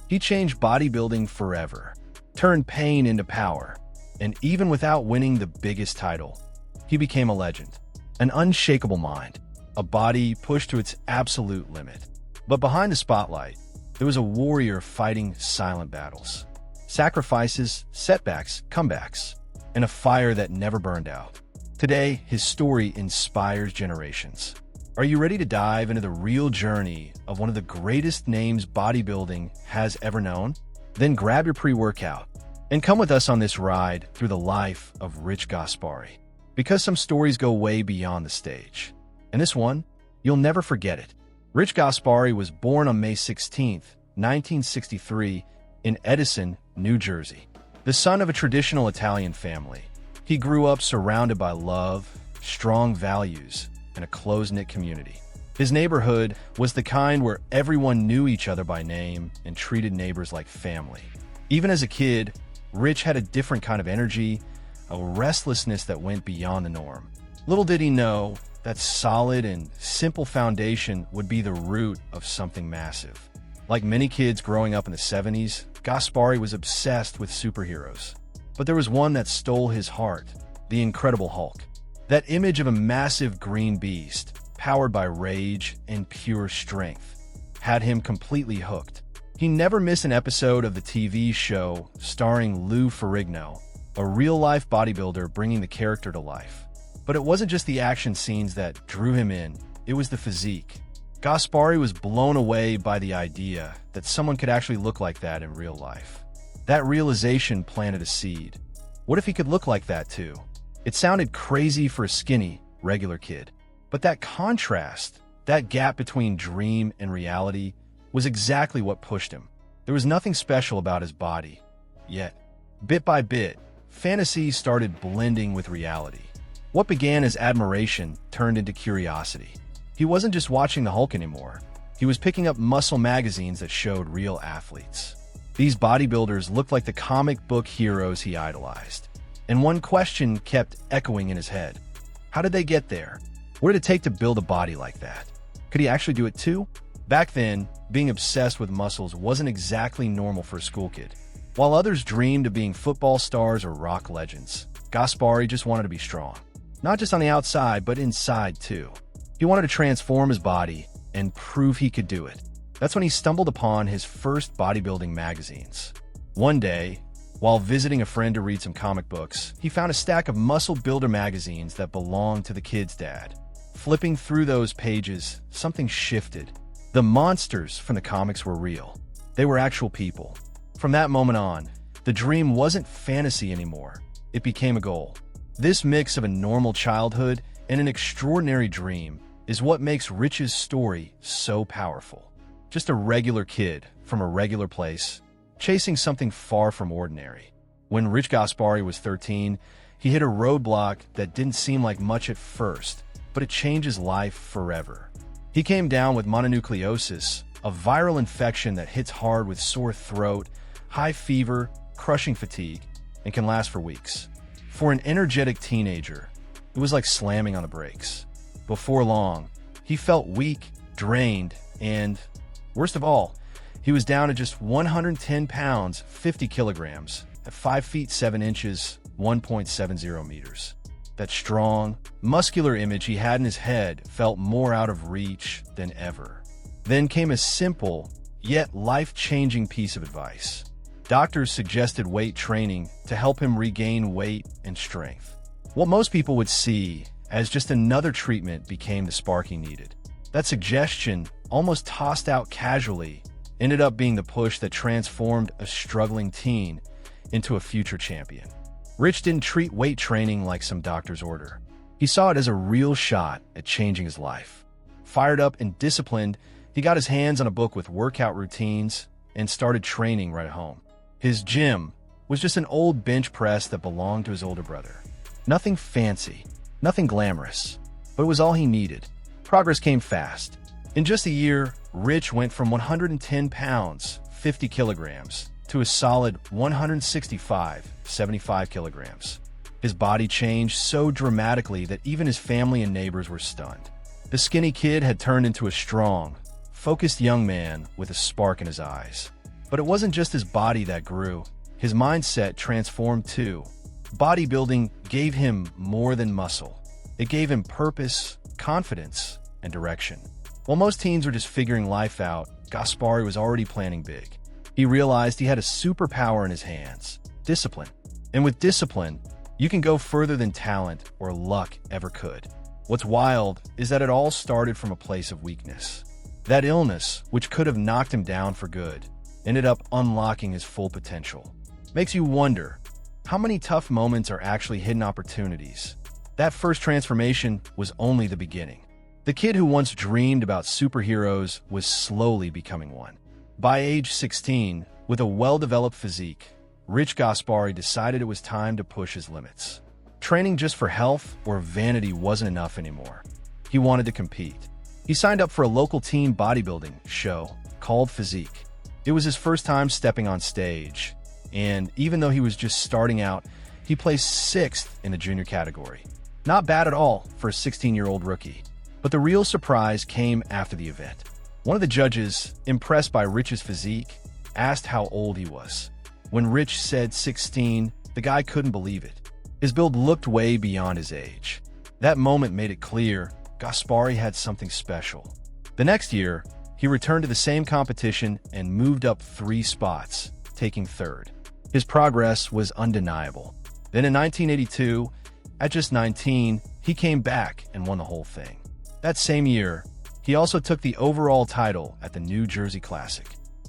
He changed bodybuilding forever, turned pain into power, and even without winning the biggest title, he became a legend. An unshakable mind, a body pushed to its absolute limit. But behind the spotlight, there was a warrior fighting silent battles. Sacrifices, setbacks, comebacks, and a fire that never burned out. Today, his story inspires generations. Are you ready to dive into the real journey of one of the greatest names bodybuilding has ever known? Then grab your pre-workout and come with us on this ride through the life of Rich Gaspari. Because some stories go way beyond the stage. And this one, you'll never forget it. Rich Gaspari was born on May 16, 1963, in Edison, New Jersey. The son of a traditional Italian family, he grew up surrounded by love, strong values, and a close-knit community. His neighborhood was the kind where everyone knew each other by name and treated neighbors like family. Even as a kid, Rich had a different kind of energy, a restlessness that went beyond the norm. Little did he know that solid and simple foundation would be the root of something massive. Like many kids growing up in the 70s, Gaspari was obsessed with superheroes. But there was one that stole his heart, the Incredible Hulk. That image of a massive green beast, powered by rage and pure strength, had him completely hooked. He never missed an episode of the TV show starring Lou Ferrigno, a real-life bodybuilder bringing the character to life. But it wasn't just the action scenes that drew him in, it was the physique. Gaspari was blown away by the idea that someone could actually look like that in real life. That realization planted a seed. What if he could look like that too? It sounded crazy for a skinny, regular kid. But that contrast, that gap between dream and reality, was exactly what pushed him. There was nothing special about his body. Yet, bit by bit, fantasy started blending with reality. What began as admiration turned into curiosity. He wasn't just watching the Hulk anymore. He was picking up muscle magazines that showed real athletes. These bodybuilders looked like the comic book heroes he idolized. And one question kept echoing in his head. How did they get there? What did it take to build a body like that? Could he actually do it too? Back then, being obsessed with muscles wasn't exactly normal for a school kid. While others dreamed of being football stars or rock legends, Gaspari just wanted to be strong. Not just on the outside, but inside too. He wanted to transform his body and prove he could do it. That's when he stumbled upon his first bodybuilding magazines. One day, while visiting a friend to read some comic books, he found a stack of muscle builder magazines that belonged to the kid's dad. Flipping through those pages, something shifted. The monsters from the comics were real. They were actual people. From that moment on, the dream wasn't fantasy anymore. It became a goal. This mix of a normal childhood and an extraordinary dream is what makes Rich's story so powerful. Just a regular kid from a regular place, chasing something far from ordinary. When Rich Gaspari was 13, he hit a roadblock that didn't seem like much at first, but it changed his life forever. He came down with mononucleosis, a viral infection that hits hard with sore throat, high fever, crushing fatigue, and can last for weeks. For an energetic teenager, it was like slamming on the brakes. Before long, he felt weak, drained, and, worst of all, he was down to just 110 pounds, 50 kilograms, at 5 feet 7 inches, 1.70 meters. That strong, muscular image he had in his head felt more out of reach than ever. Then came a simple, yet life-changing piece of advice. Doctors suggested weight training to help him regain weight and strength. What most people would see as just another treatment became the spark he needed. That suggestion, almost tossed out casually, ended up being the push that transformed a struggling teen into a future champion. Rich didn't treat weight training like some doctor's order. He saw it as a real shot at changing his life. Fired up and disciplined, he got his hands on a book with workout routines and started training right at home. His gym was just an old bench press that belonged to his older brother. Nothing fancy, nothing glamorous, but it was all he needed. Progress came fast. In just a year, Rich went from 110 pounds, 50 kilograms, to a solid 165, 75 kilograms. His body changed so dramatically that even his family and neighbors were stunned. The skinny kid had turned into a strong, focused young man with a spark in his eyes. But it wasn't just his body that grew. His mindset transformed too. Bodybuilding gave him more than muscle. It gave him purpose, confidence, and direction. While most teens were just figuring life out, Gaspari was already planning big. He realized he had a superpower in his hands: discipline. And with discipline, you can go further than talent or luck ever could. What's wild is that it all started from a place of weakness. That illness, which could have knocked him down for good, ended up unlocking his full potential. Makes you wonder, how many tough moments are actually hidden opportunities? That first transformation was only the beginning. The kid who once dreamed about superheroes was slowly becoming one. By age 16, with a well-developed physique, Rich Gaspari decided it was time to push his limits. Training just for health or vanity wasn't enough anymore. He wanted to compete. He signed up for a local team bodybuilding show called Physique. It was his first time stepping on stage, and even though he was just starting out, he placed 6th in the junior category. Not bad at all for a 16-year-old rookie. But the real surprise came after the event. One of the judges, impressed by Rich's physique, asked how old he was. When Rich said 16, the guy couldn't believe it. His build looked way beyond his age. That moment made it clear Gaspari had something special. The next year, he returned to the same competition and moved up 3 spots, taking 3rd. His progress was undeniable. Then in 1982, at just 19, he came back and won the whole thing. That same year, he also took the overall title at the New Jersey Classic.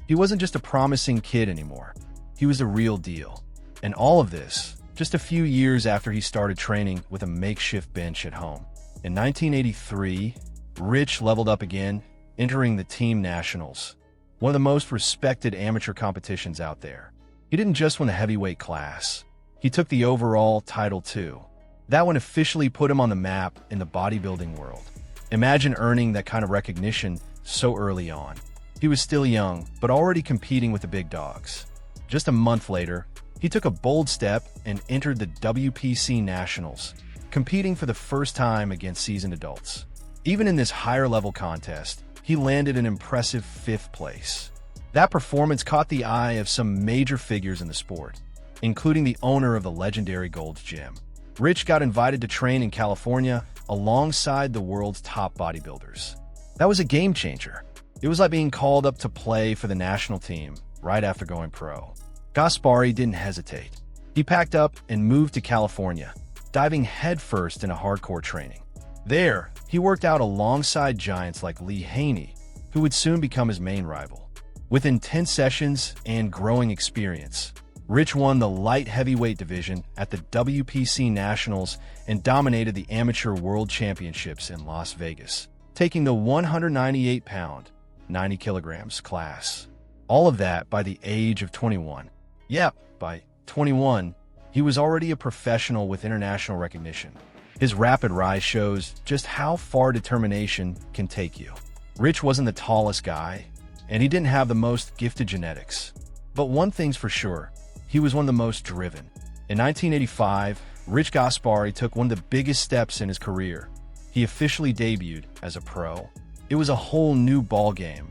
He wasn't just a promising kid anymore. He was the real deal. And all of this, just a few years after he started training with a makeshift bench at home. In 1983, Rich leveled up again, entering the Team Nationals, one of the most respected amateur competitions out there. He didn't just win the heavyweight class. He took the overall title too. That one officially put him on the map in the bodybuilding world. Imagine earning that kind of recognition so early on. He was still young, but already competing with the big dogs. Just a month later, he took a bold step and entered the WPC Nationals, competing for the first time against seasoned adults. Even in this higher-level contest, he landed an impressive 5th place. That performance caught the eye of some major figures in the sport, including the owner of the legendary Gold's Gym. Rich got invited to train in California alongside the world's top bodybuilders. That was a game changer. It was like being called up to play for the national team right after going pro. Gaspari didn't hesitate. He packed up and moved to California, diving headfirst into hardcore training. There, he worked out alongside giants like Lee Haney, who would soon become his main rival. With intense sessions and growing experience, Rich won the light heavyweight division at the WPC Nationals and dominated the Amateur World Championships in Las Vegas, taking the 198-pound, 90 kilograms class. All of that by the age of 21. Yep, by 21, he was already a professional with international recognition. His rapid rise shows just how far determination can take you. Rich wasn't the tallest guy, and he didn't have the most gifted genetics. But one thing's for sure, he was one of the most driven. In 1985, Rich Gaspari took one of the biggest steps in his career. He officially debuted as a pro. It was a whole new ballgame,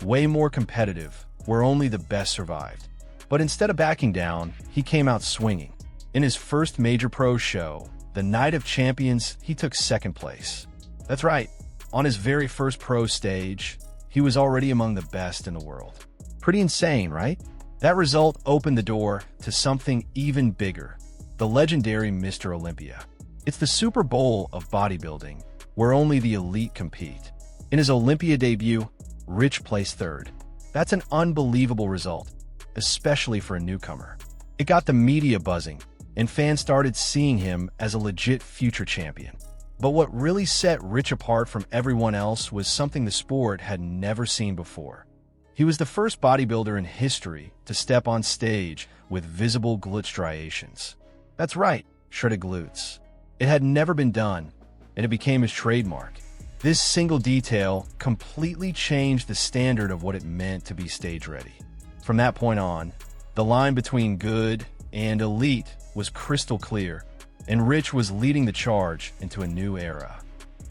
way more competitive, where only the best survived. But instead of backing down, he came out swinging. In his first major pro show, the Night of Champions, he took 2nd place. That's right, on his very first pro stage, he was already among the best in the world. Pretty insane, right? That result opened the door to something even bigger, the legendary Mr. Olympia. It's the Super Bowl of bodybuilding, where only the elite compete. In his Olympia debut, Rich placed 3rd. That's an unbelievable result, especially for a newcomer. It got the media buzzing, and fans started seeing him as a legit future champion. But what really set Rich apart from everyone else was something the sport had never seen before. He was the first bodybuilder in history to step on stage with visible glute striations. That's right, shredded glutes. It had never been done, and it became his trademark. This single detail completely changed the standard of what it meant to be stage ready. From that point on, the line between good and elite was crystal clear, and Rich was leading the charge into a new era.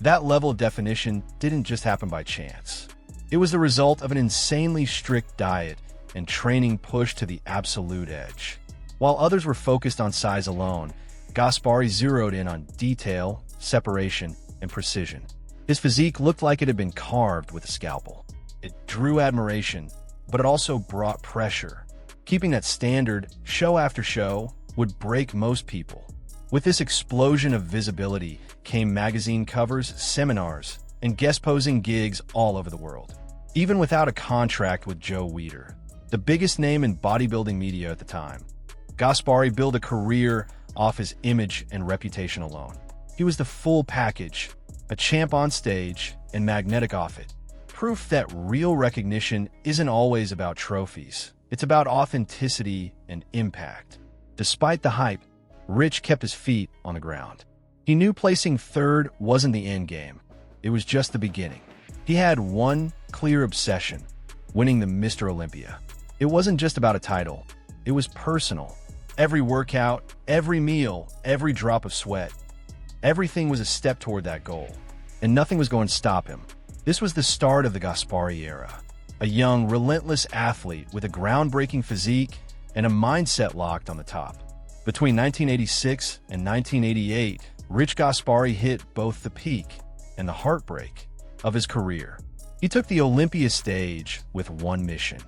That level of definition didn't just happen by chance. It was the result of an insanely strict diet and training pushed to the absolute edge. While others were focused on size alone, Gaspari zeroed in on detail, separation, and precision. His physique looked like it had been carved with a scalpel. It drew admiration, but it also brought pressure. Keeping that standard, show after show, would break most people. With this explosion of visibility came magazine covers, seminars, and guest posing gigs all over the world. Even without a contract with Joe Weider, the biggest name in bodybuilding media at the time, Gaspari built a career off his image and reputation alone. He was the full package, a champ on stage and magnetic off it. Proof that real recognition isn't always about trophies. It's about authenticity and impact. Despite the hype, Rich kept his feet on the ground. He knew placing third wasn't the end game. It was just the beginning. He had one clear obsession: winning the Mr. Olympia. It wasn't just about a title. It was personal. Every workout, every meal, every drop of sweat, everything was a step toward that goal, and nothing was going to stop him. This was the start of the Gaspari era, a young, relentless athlete with a groundbreaking physique and a mindset locked on the top. Between 1986 and 1988, Rich Gaspari hit both the peak and the heartbreak of his career. He took the Olympia stage with one mission: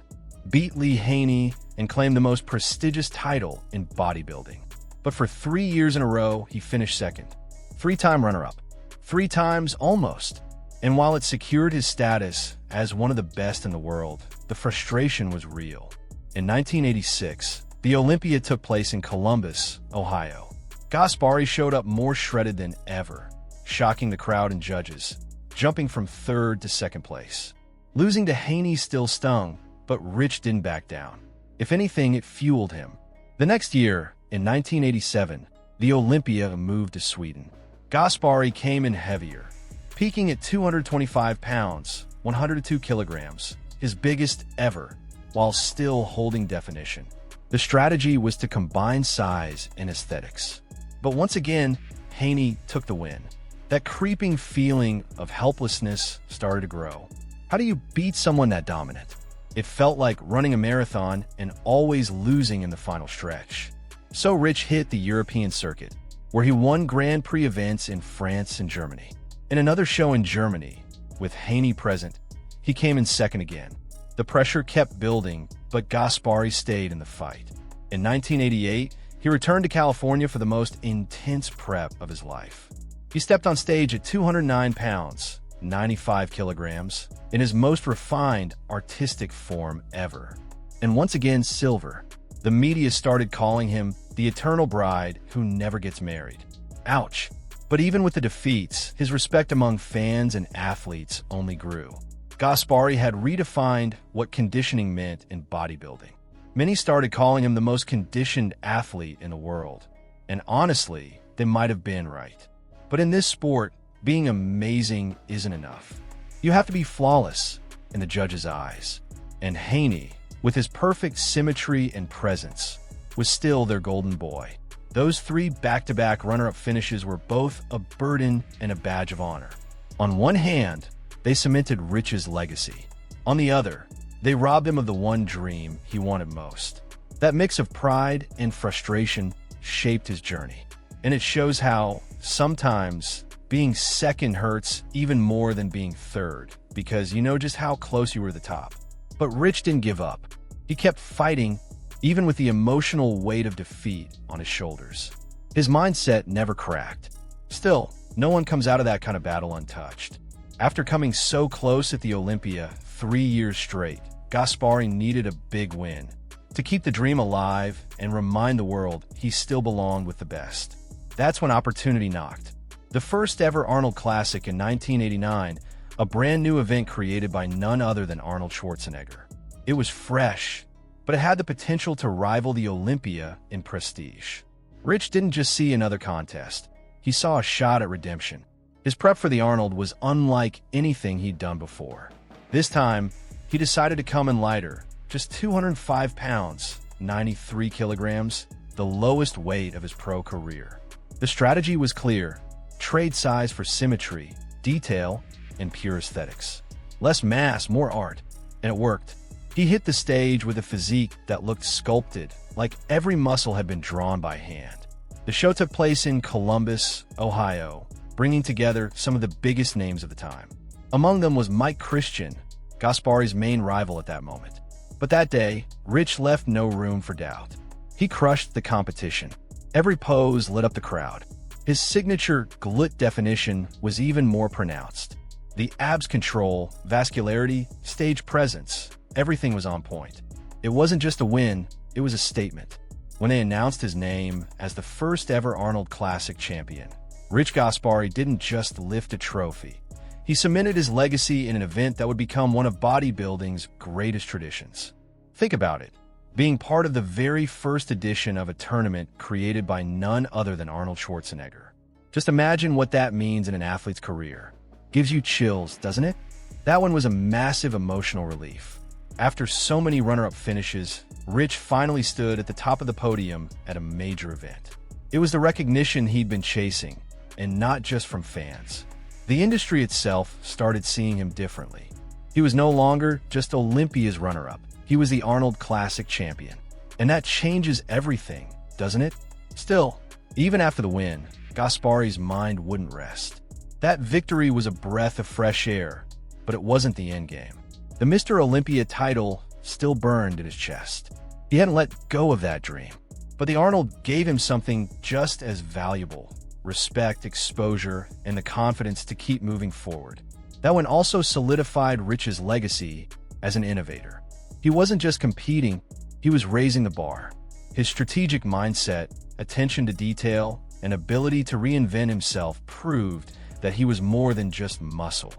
beat Lee Haney and claim the most prestigious title in bodybuilding. But for 3 years in a row, he finished second. 3-time runner-up. 3 times almost. And while it secured his status as one of the best in the world, the frustration was real. In 1986, the Olympia took place in Columbus, Ohio. Gaspari showed up more shredded than ever, shocking the crowd and judges, jumping from third to second place. Losing to Haney still stung, but Rich didn't back down. If anything, it fueled him. The next year, in 1987, the Olympia moved to Sweden. Gaspari came in heavier, peaking at 225 pounds, 102 kilograms, his biggest ever, while still holding definition. The strategy was to combine size and aesthetics. But once again, Haney took the win. That creeping feeling of helplessness started to grow. How do you beat someone that dominant? It felt like running a marathon and always losing in the final stretch. So Rich hit the European circuit, where he won Grand Prix events in France and Germany. In another show in Germany, with Haney present, he came in second again. The pressure kept building, but Gaspari stayed in the fight. In 1988, he returned to California for the most intense prep of his life. He stepped on stage at 209 pounds, 95 kilograms, in his most refined, artistic form ever. And once again, silver. The media started calling him the eternal bride who never gets married. Ouch. But even with the defeats, his respect among fans and athletes only grew. Gaspari had redefined what conditioning meant in bodybuilding. Many started calling him the most conditioned athlete in the world. And honestly, they might have been right. But in this sport, being amazing isn't enough. You have to be flawless in the judges' eyes. And Haney, with his perfect symmetry and presence, was still their golden boy. Those 3 back-to-back runner-up finishes were both a burden and a badge of honor. On one hand, they cemented Rich's legacy. On the other, they robbed him of the one dream he wanted most. That mix of pride and frustration shaped his journey. And it shows how, sometimes, being second hurts even more than being third, because you know just how close you were to the top. But Rich didn't give up. He kept fighting, even with the emotional weight of defeat on his shoulders. His mindset never cracked. Still, no one comes out of that kind of battle untouched. After coming so close at the Olympia 3 years straight, Gaspari needed a big win to keep the dream alive and remind the world he still belonged with the best. That's when opportunity knocked. The first ever Arnold Classic in 1989, a brand new event created by none other than Arnold Schwarzenegger. It was fresh, but it had the potential to rival the Olympia in prestige. Rich didn't just see another contest. He saw a shot at redemption. His prep for the Arnold was unlike anything he'd done before. This time, he decided to come in lighter, just 205 pounds, 93 kilograms, the lowest weight of his pro career. The strategy was clear: trade size for symmetry, detail, and pure aesthetics. Less mass, more art. And it worked. He hit the stage with a physique that looked sculpted, like every muscle had been drawn by hand. The show took place in Columbus, Ohio, bringing together some of the biggest names of the time. Among them was Mike Christian, Gaspari's main rival at that moment. But that day, Rich left no room for doubt. He crushed the competition. Every pose lit up the crowd. His signature glute definition was even more pronounced. The abs control, vascularity, stage presence, everything was on point. It wasn't just a win, it was a statement. When they announced his name as the first ever Arnold Classic champion, Rich Gaspari didn't just lift a trophy. He cemented his legacy in an event that would become one of bodybuilding's greatest traditions. Think about it, being part of the very first edition of a tournament created by none other than Arnold Schwarzenegger. Just imagine what that means in an athlete's career. Gives you chills, doesn't it? That one was a massive emotional relief. After so many runner-up finishes, Rich finally stood at the top of the podium at a major event. It was the recognition he'd been chasing, and not just from fans. The industry itself started seeing him differently. He was no longer just Olympia's runner-up. He was the Arnold Classic champion. And that changes everything, doesn't it? Still, even after the win, Gaspari's mind wouldn't rest. That victory was a breath of fresh air, but it wasn't the endgame. The Mr. Olympia title still burned in his chest. He hadn't let go of that dream. But the Arnold gave him something just as valuable: respect, exposure, and the confidence to keep moving forward. That one also solidified Rich's legacy as an innovator. He wasn't just competing, he was raising the bar. His strategic mindset, attention to detail, and ability to reinvent himself proved that he was more than just muscle.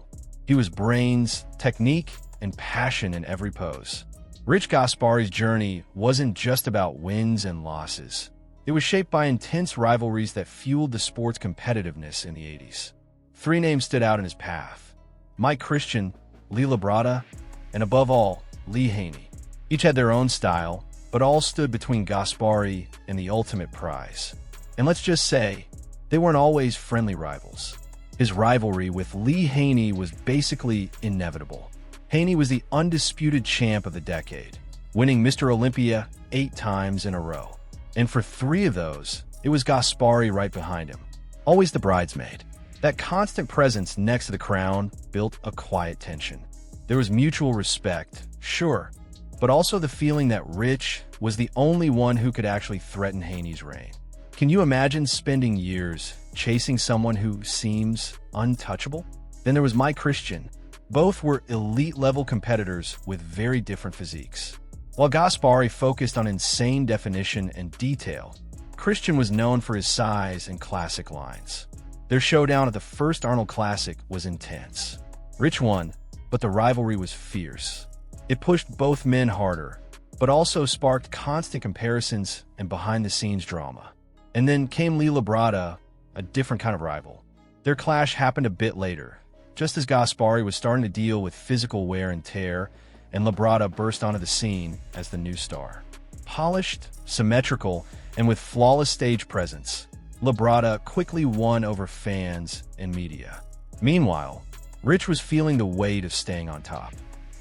He was brains, technique, and passion in every pose. Rich Gaspari's journey wasn't just about wins and losses. It was shaped by intense rivalries that fueled the sport's competitiveness in the 80s. Three names stood out in his path: Mike Christian, Lee Labrada, and above all, Lee Haney. Each had their own style, but all stood between Gaspari and the ultimate prize. And let's just say, they weren't always friendly rivals. His rivalry with Lee Haney was basically inevitable. Haney was the undisputed champ of the decade, winning Mr. Olympia 8 times in a row. And for 3 of those, it was Gaspari right behind him, always the bridesmaid. That constant presence next to the crown built a quiet tension. There was mutual respect, sure, but also the feeling that Rich was the only one who could actually threaten Haney's reign. Can you imagine spending years chasing someone who seems untouchable? Then there was Mike Christian. Both were elite-level competitors with very different physiques. While Gaspari focused on insane definition and detail, Christian was known for his size and classic lines. Their showdown at the first Arnold Classic was intense. Rich won, but the rivalry was fierce. It pushed both men harder, but also sparked constant comparisons and behind-the-scenes drama. And then came Lee Labrada, a different kind of rival. Their clash happened a bit later, just as Gaspari was starting to deal with physical wear and tear, and Labrada burst onto the scene as the new star. Polished, symmetrical, and with flawless stage presence, Labrada quickly won over fans and media. Meanwhile, Rich was feeling the weight of staying on top.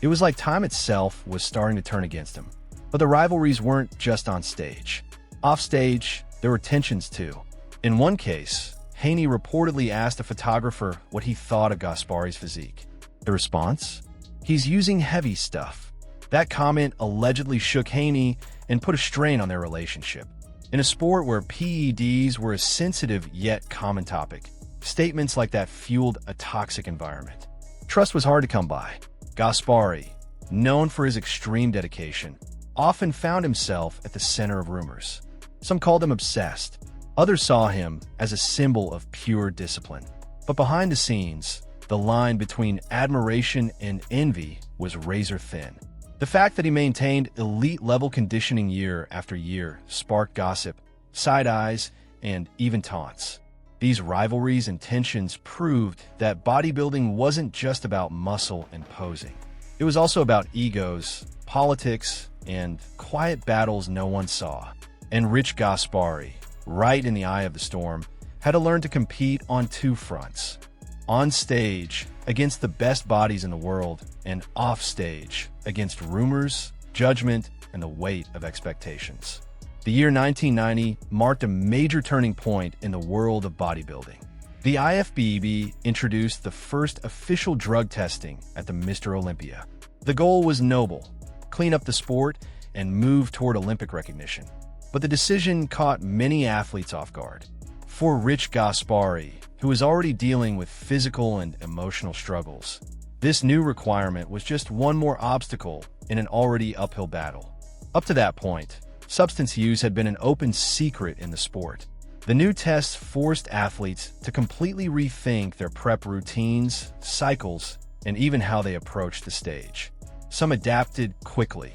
It was like time itself was starting to turn against him. But the rivalries weren't just on stage. Off stage, there were tensions too. In one case, Haney reportedly asked a photographer what he thought of Gaspari's physique. The response? He's using heavy stuff. That comment allegedly shook Haney and put a strain on their relationship. In a sport where PEDs were a sensitive yet common topic, statements like that fueled a toxic environment. Trust was hard to come by. Gaspari, known for his extreme dedication, often found himself at the center of rumors. Some called him obsessed. Others saw him as a symbol of pure discipline. But behind the scenes, the line between admiration and envy was razor thin. The fact that he maintained elite-level conditioning year after year sparked gossip, side eyes, and even taunts. These rivalries and tensions proved that bodybuilding wasn't just about muscle and posing. It was also about egos, politics, and quiet battles no one saw. And Rich Gaspari, right in the eye of the storm, had to learn to compete on 2 fronts. on stage against the best bodies in the world, and off stage against rumors, judgment, and the weight of expectations. The year 1990 marked a major turning point in the world of bodybuilding. The IFBB introduced the first official drug testing at the Mr. Olympia. The goal was noble: clean up the sport and move toward Olympic recognition. But the decision caught many athletes off guard. For Rich Gaspari, who was already dealing with physical and emotional struggles, this new requirement was just one more obstacle in an already uphill battle. Up to that point, substance use had been an open secret in the sport. The new tests forced athletes to completely rethink their prep routines, cycles, and even how they approached the stage. Some adapted quickly,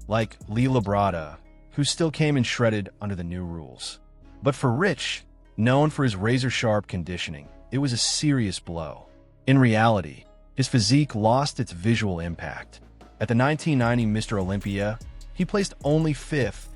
like Lee Labrada, who still came in shredded under the new rules. But for Rich, known for his razor-sharp conditioning, it was a serious blow. In reality, his physique lost its visual impact. At the 1990 Mr. Olympia, he placed only 5th,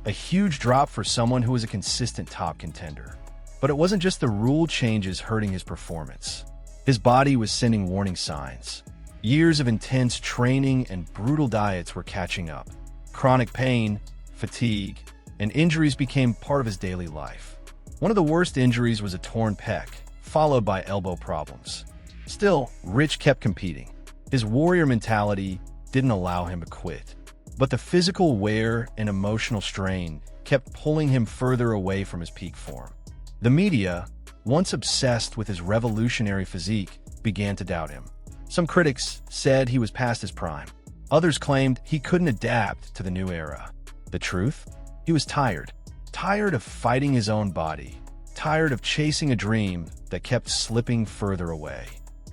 a huge drop for someone who was a consistent top contender. But it wasn't just the rule changes hurting his performance. His body was sending warning signs. Years of intense training and brutal diets were catching up. Chronic pain, fatigue, and injuries became part of his daily life. One of the worst injuries was a torn pec, followed by elbow problems. Still, Rich kept competing. His warrior mentality didn't allow him to quit. But the physical wear and emotional strain kept pulling him further away from his peak form. The media, once obsessed with his revolutionary physique, began to doubt him. Some critics said he was past his prime. Others claimed he couldn't adapt to the new era. The truth? He was tired. Tired of fighting his own body. Tired of chasing a dream that kept slipping further away.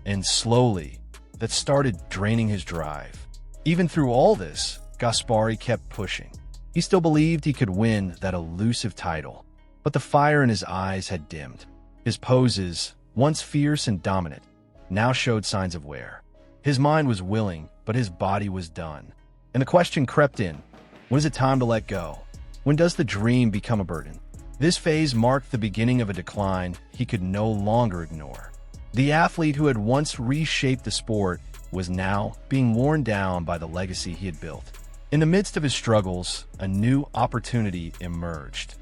And slowly, that started draining his drive. Even through all this, Gaspari kept pushing. He still believed he could win that elusive title. But the fire in his eyes had dimmed. His poses, once fierce and dominant, now showed signs of wear. His mind was willing, but his body was done. And the question crept in: when is it time to let go? When does the dream become a burden? This phase marked the beginning of a decline he could no longer ignore. The athlete who had once reshaped the sport was now being worn down by the legacy he had built. In the midst of his struggles, a new opportunity emerged,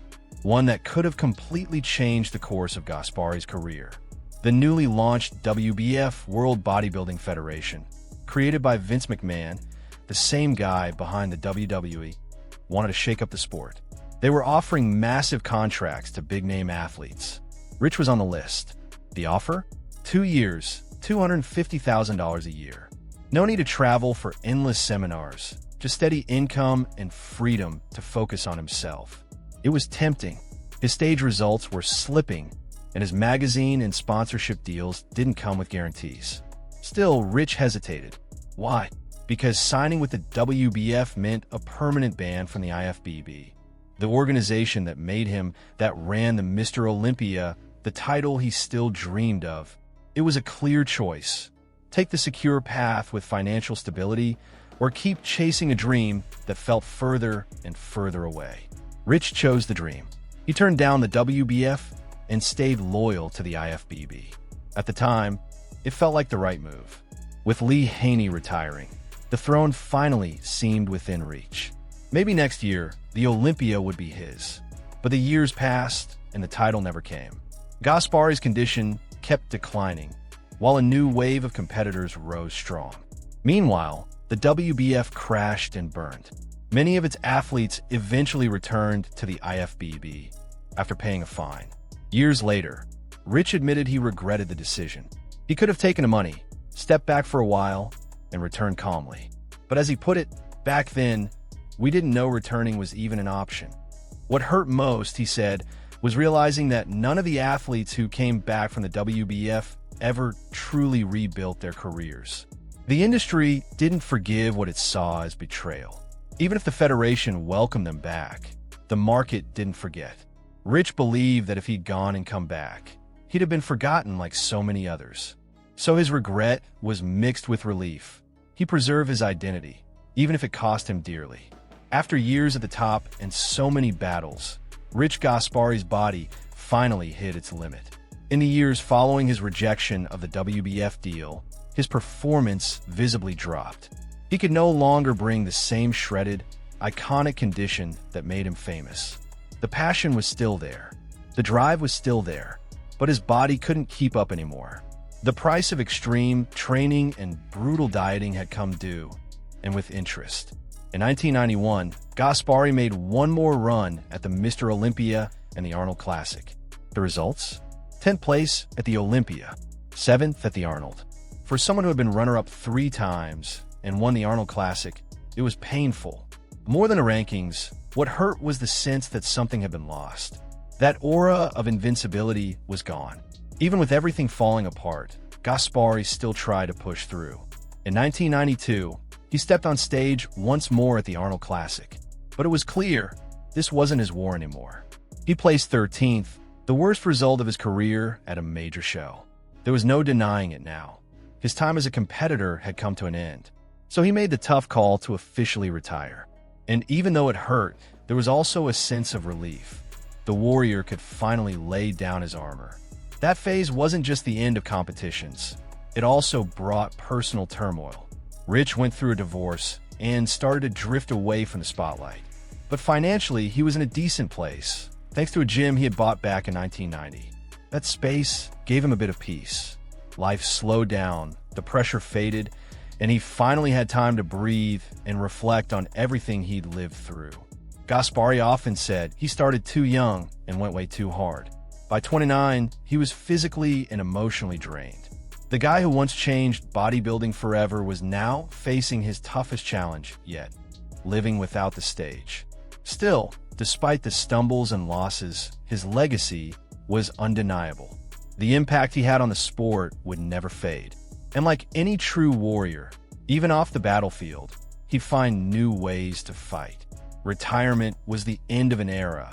one that could have completely changed the course of Gaspari's career. The newly launched WBF World Bodybuilding Federation, created by Vince McMahon, the same guy behind the WWE, wanted to shake up the sport. They were offering massive contracts to big-name athletes. Rich was on the list. The offer? 2 years, $250,000 a year. No need to travel for endless seminars, just steady income and freedom to focus on himself. It was tempting. His stage results were slipping, and his magazine and sponsorship deals didn't come with guarantees. Still, Rich hesitated. Why? Because signing with the WBF meant a permanent ban from the IFBB, the organization that made him, that ran the Mr. Olympia, the title he still dreamed of. It was a clear choice. Take the secure path with financial stability, or keep chasing a dream that felt further and further away. Rich chose the dream. He turned down the WBF and stayed loyal to the IFBB. At the time, it felt like the right move. With Lee Haney retiring, the throne finally seemed within reach. Maybe next year, the Olympia would be his. But the years passed, and the title never came. Gaspari's condition kept declining, while a new wave of competitors rose strong. Meanwhile, the WBF crashed and burned. Many of its athletes eventually returned to the IFBB after paying a fine. Years later, Rich admitted he regretted the decision. He could have taken the money, stepped back for a while, and returned calmly. But as he put it, back then, we didn't know returning was even an option. What hurt most, he said, was realizing that none of the athletes who came back from the WBF ever truly rebuilt their careers. The industry didn't forgive what it saw as betrayal. Even if the federation welcomed them back, the market didn't forget. Rich believed that if he'd gone and come back, he'd have been forgotten like so many others. So his regret was mixed with relief. He preserved his identity, even if it cost him dearly. After years at the top and so many battles, Rich Gaspari's body finally hit its limit. In the years following his rejection of the WBF deal, his performance visibly dropped. He could no longer bring the same shredded, iconic condition that made him famous. The passion was still there. The drive was still there, but his body couldn't keep up anymore. The price of extreme training and brutal dieting had come due, and with interest. In 1991, Gaspari made one more run at the Mr. Olympia and the Arnold Classic. The results? 10th place at the Olympia, 7th at the Arnold. For someone who had been runner-up 3 times and won the Arnold Classic, it was painful. More than the rankings, what hurt was the sense that something had been lost. That aura of invincibility was gone. Even with everything falling apart, Gaspari still tried to push through. In 1992, he stepped on stage once more at the Arnold Classic. But it was clear, this wasn't his war anymore. He placed 13th, the worst result of his career at a major show. There was no denying it now. His time as a competitor had come to an end. So he made the tough call to officially retire. And even though it hurt, there was also a sense of relief. The warrior could finally lay down his armor. That phase wasn't just the end of competitions. It also brought personal turmoil. Rich went through a divorce and started to drift away from the spotlight. But financially, he was in a decent place, thanks to a gym he had bought back in 1990. That space gave him a bit of peace. Life slowed down, the pressure faded, and he finally had time to breathe and reflect on everything he'd lived through. Gaspari often said he started too young and went way too hard. By 29, he was physically and emotionally drained. The guy who once changed bodybuilding forever was now facing his toughest challenge yet, living without the stage. Still, despite the stumbles and losses, his legacy was undeniable. The impact he had on the sport would never fade. And like any true warrior, even off the battlefield, he'd find new ways to fight. Retirement was the end of an era,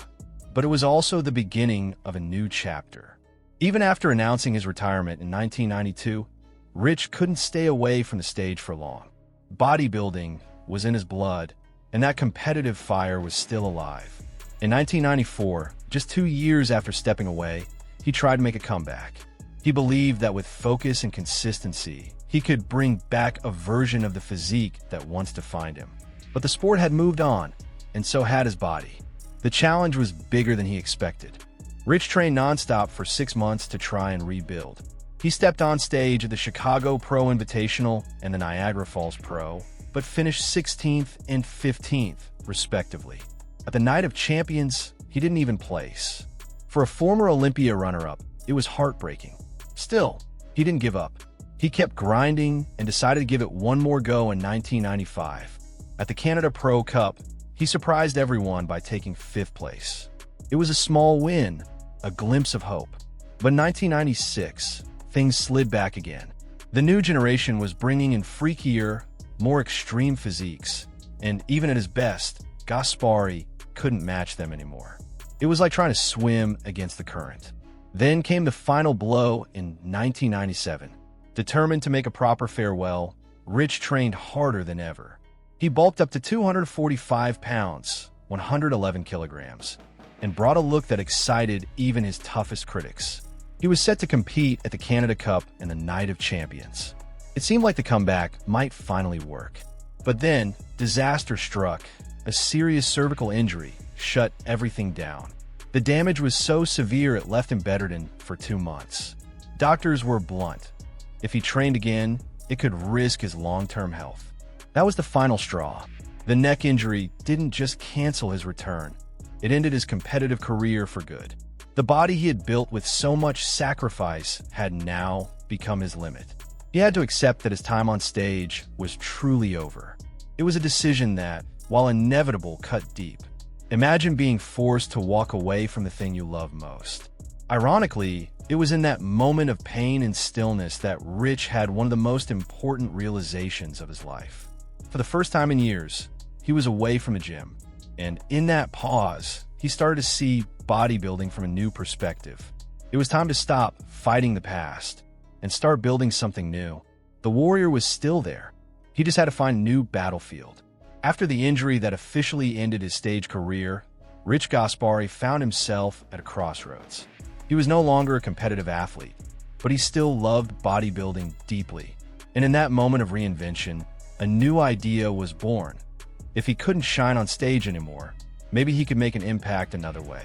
but it was also the beginning of a new chapter. Even after announcing his retirement in 1992, Rich couldn't stay away from the stage for long. Bodybuilding was in his blood, and that competitive fire was still alive. In 1994, just 2 years after stepping away, he tried to make a comeback. He believed that with focus and consistency, he could bring back a version of the physique that once defined him. But the sport had moved on, and so had his body. The challenge was bigger than he expected. Rich trained nonstop for 6 months to try and rebuild. He stepped on stage at the Chicago Pro Invitational and the Niagara Falls Pro, but finished 16th and 15th, respectively. At the Night of Champions, he didn't even place. For a former Olympia runner-up, it was heartbreaking. Still, he didn't give up. He kept grinding and decided to give it one more go in 1995. At the Canada Pro Cup, he surprised everyone by taking 5th place. It was a small win, a glimpse of hope. But in 1996, things slid back again. The new generation was bringing in freakier, more extreme physiques, and even at his best, Gaspari couldn't match them anymore. It was like trying to swim against the current. Then came the final blow in 1997. Determined to make a proper farewell, Rich trained harder than ever. He bulked up to 245 pounds, 111 kilograms, and brought a look that excited even his toughest critics. He was set to compete at the Canada Cup and the Night of Champions. It seemed like the comeback might finally work. But then, disaster struck. A serious cervical injury shut everything down. The damage was so severe it left him bedridden for 2 months. Doctors were blunt. If he trained again, it could risk his long-term health. That was the final straw. The neck injury didn't just cancel his return. It ended his competitive career for good. The body he had built with so much sacrifice had now become his limit. He had to accept that his time on stage was truly over. It was a decision that, while inevitable, cut deep. Imagine being forced to walk away from the thing you love most. Ironically, it was in that moment of pain and stillness that Rich had one of the most important realizations of his life. For the first time in years, he was away from the gym. And in that pause, he started to see bodybuilding from a new perspective. It was time to stop fighting the past and start building something new. The warrior was still there. He just had to find a new battlefield. After the injury that officially ended his stage career, Rich Gaspari found himself at a crossroads. He was no longer a competitive athlete, but he still loved bodybuilding deeply. And in that moment of reinvention, a new idea was born. If he couldn't shine on stage anymore, maybe he could make an impact another way.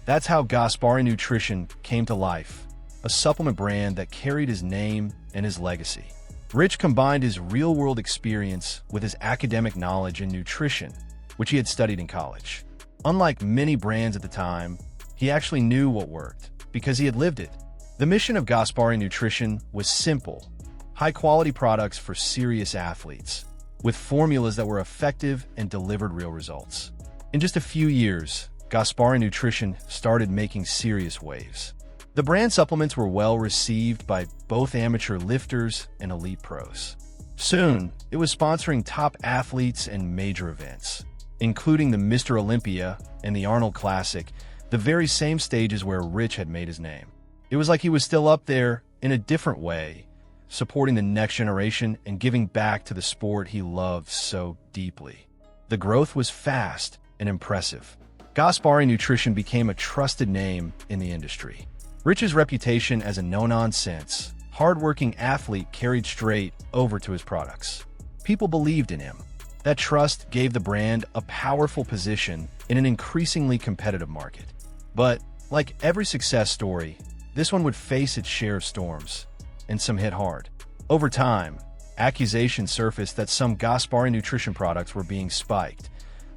That's how Gaspari Nutrition came to life, a supplement brand that carried his name and his legacy. Rich combined his real-world experience with his academic knowledge in nutrition, which he had studied in college. Unlike many brands at the time, he actually knew what worked because he had lived it. The mission of Gaspari Nutrition was simple: high-quality products for serious athletes, with formulas that were effective and delivered real results. In just a few years, Gaspari Nutrition started making serious waves. The brand supplements were well received by both amateur lifters and elite pros. Soon, it was sponsoring top athletes and major events, including the Mr. Olympia and the Arnold Classic, the very same stages where Rich had made his name. It was like he was still up there in a different way, supporting the next generation and giving back to the sport he loved so deeply. The growth was fast and impressive. Gaspari Nutrition became a trusted name in the industry. Rich's reputation as a no-nonsense, hard-working athlete carried straight over to his products. People believed in him. That trust gave the brand a powerful position in an increasingly competitive market. But, like every success story, this one would face its share of storms, and some hit hard. Over time, accusations surfaced that some Gaspari Nutrition products were being spiked,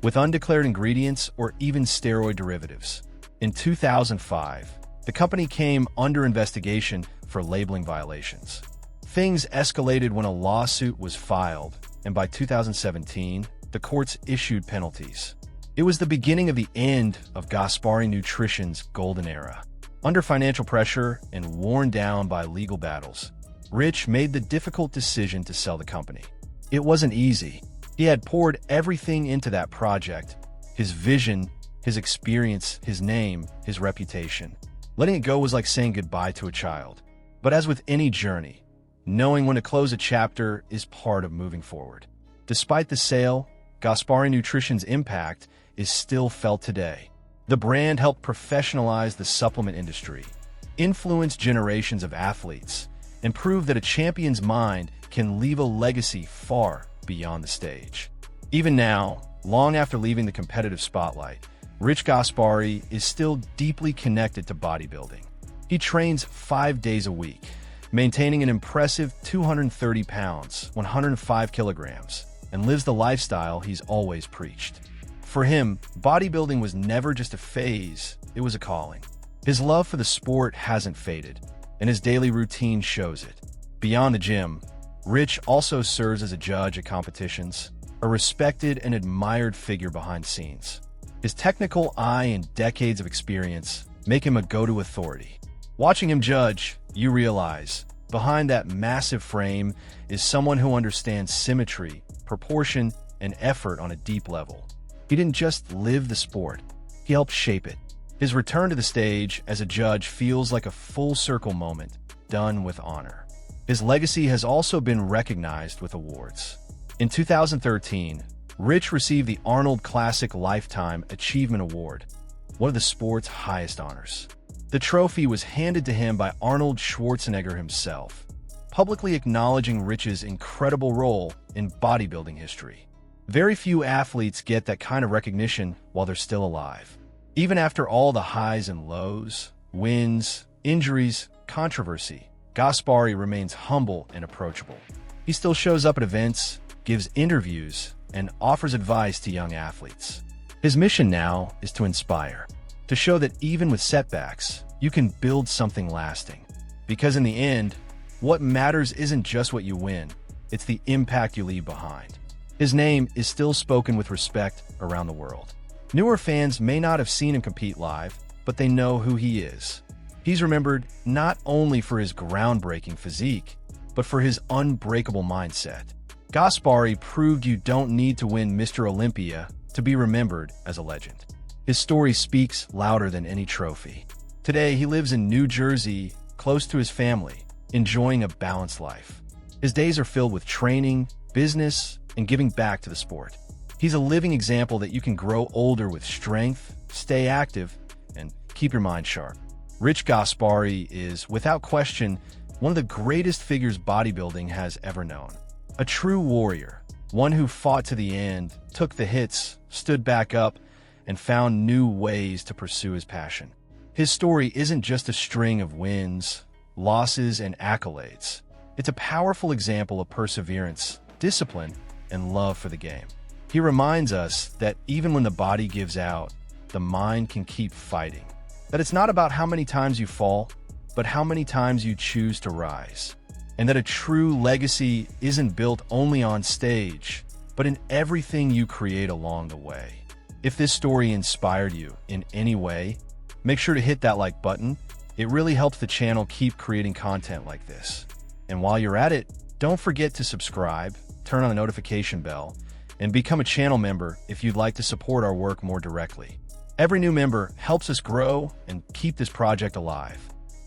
with undeclared ingredients or even steroid derivatives. In 2005, the company came under investigation for labeling violations. Things escalated when a lawsuit was filed, and by 2017, the courts issued penalties. It was the beginning of the end of Gaspari Nutrition's golden era. Under financial pressure and worn down by legal battles, Rich made the difficult decision to sell the company. It wasn't easy. He had poured everything into that project: his vision, his experience, his name, his reputation. Letting it go was like saying goodbye to a child. But as with any journey, knowing when to close a chapter is part of moving forward. Despite the sale, Gaspari Nutrition's impact is still felt today. The brand helped professionalize the supplement industry, influence generations of athletes, and prove that a champion's mind can leave a legacy far beyond the stage. Even now, long after leaving the competitive spotlight, Rich Gaspari is still deeply connected to bodybuilding. He trains 5 days a week, maintaining an impressive 230 pounds, 105 kilograms, and lives the lifestyle he's always preached. For him, bodybuilding was never just a phase, it was a calling. His love for the sport hasn't faded, and his daily routine shows it. Beyond the gym, Rich also serves as a judge at competitions, a respected and admired figure behind the scenes. His technical eye and decades of experience make him a go-to authority. Watching him judge, you realize, behind that massive frame is someone who understands symmetry, proportion, and effort on a deep level. He didn't just live the sport, he helped shape it. His return to the stage as a judge feels like a full-circle moment, done with honor. His legacy has also been recognized with awards. In 2013, Rich received the Arnold Classic Lifetime Achievement Award, one of the sport's highest honors. The trophy was handed to him by Arnold Schwarzenegger himself, publicly acknowledging Rich's incredible role in bodybuilding history. Very few athletes get that kind of recognition while they're still alive. Even after all the highs and lows, wins, injuries, controversy, Gaspari remains humble and approachable. He still shows up at events, gives interviews, and offers advice to young athletes. His mission now is to inspire, to show that even with setbacks, you can build something lasting. Because in the end, what matters isn't just what you win, it's the impact you leave behind. His name is still spoken with respect around the world. Newer fans may not have seen him compete live, but they know who he is. He's remembered not only for his groundbreaking physique, but for his unbreakable mindset. Gaspari proved you don't need to win Mr. Olympia to be remembered as a legend. His story speaks louder than any trophy. Today, he lives in New Jersey, close to his family, enjoying a balanced life. His days are filled with training, business, and giving back to the sport. He's a living example that you can grow older with strength, stay active, and keep your mind sharp. Rich Gaspari is, without question, one of the greatest figures bodybuilding has ever known. A true warrior, one who fought to the end, took the hits, stood back up, and found new ways to pursue his passion. His story isn't just a string of wins, losses, and accolades. It's a powerful example of perseverance, discipline, and love for the game. He reminds us that even when the body gives out, the mind can keep fighting. That it's not about how many times you fall, but how many times you choose to rise. And that a true legacy isn't built only on stage, but in everything you create along the way. If this story inspired you in any way, make sure to hit that like button. It really helps the channel keep creating content like this. And while you're at it, don't forget to subscribe, turn on the notification bell, and become a channel member if you'd like to support our work more directly. Every new member helps us grow and keep this project alive.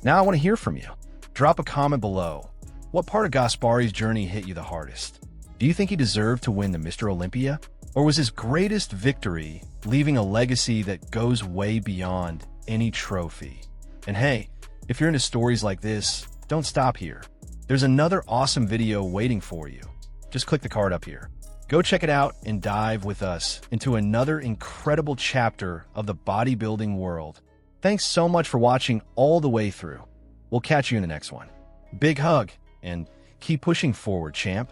Now I want to hear from you. Drop a comment below. What part of Gaspari's journey hit you the hardest? Do you think he deserved to win the Mr. Olympia? Or was his greatest victory leaving a legacy that goes way beyond any trophy? And hey, if you're into stories like this, don't stop here. There's another awesome video waiting for you. Just click the card up here. Go check it out and dive with us into another incredible chapter of the bodybuilding world. Thanks so much for watching all the way through. We'll catch you in the next one. Big hug, and keep pushing forward, champ.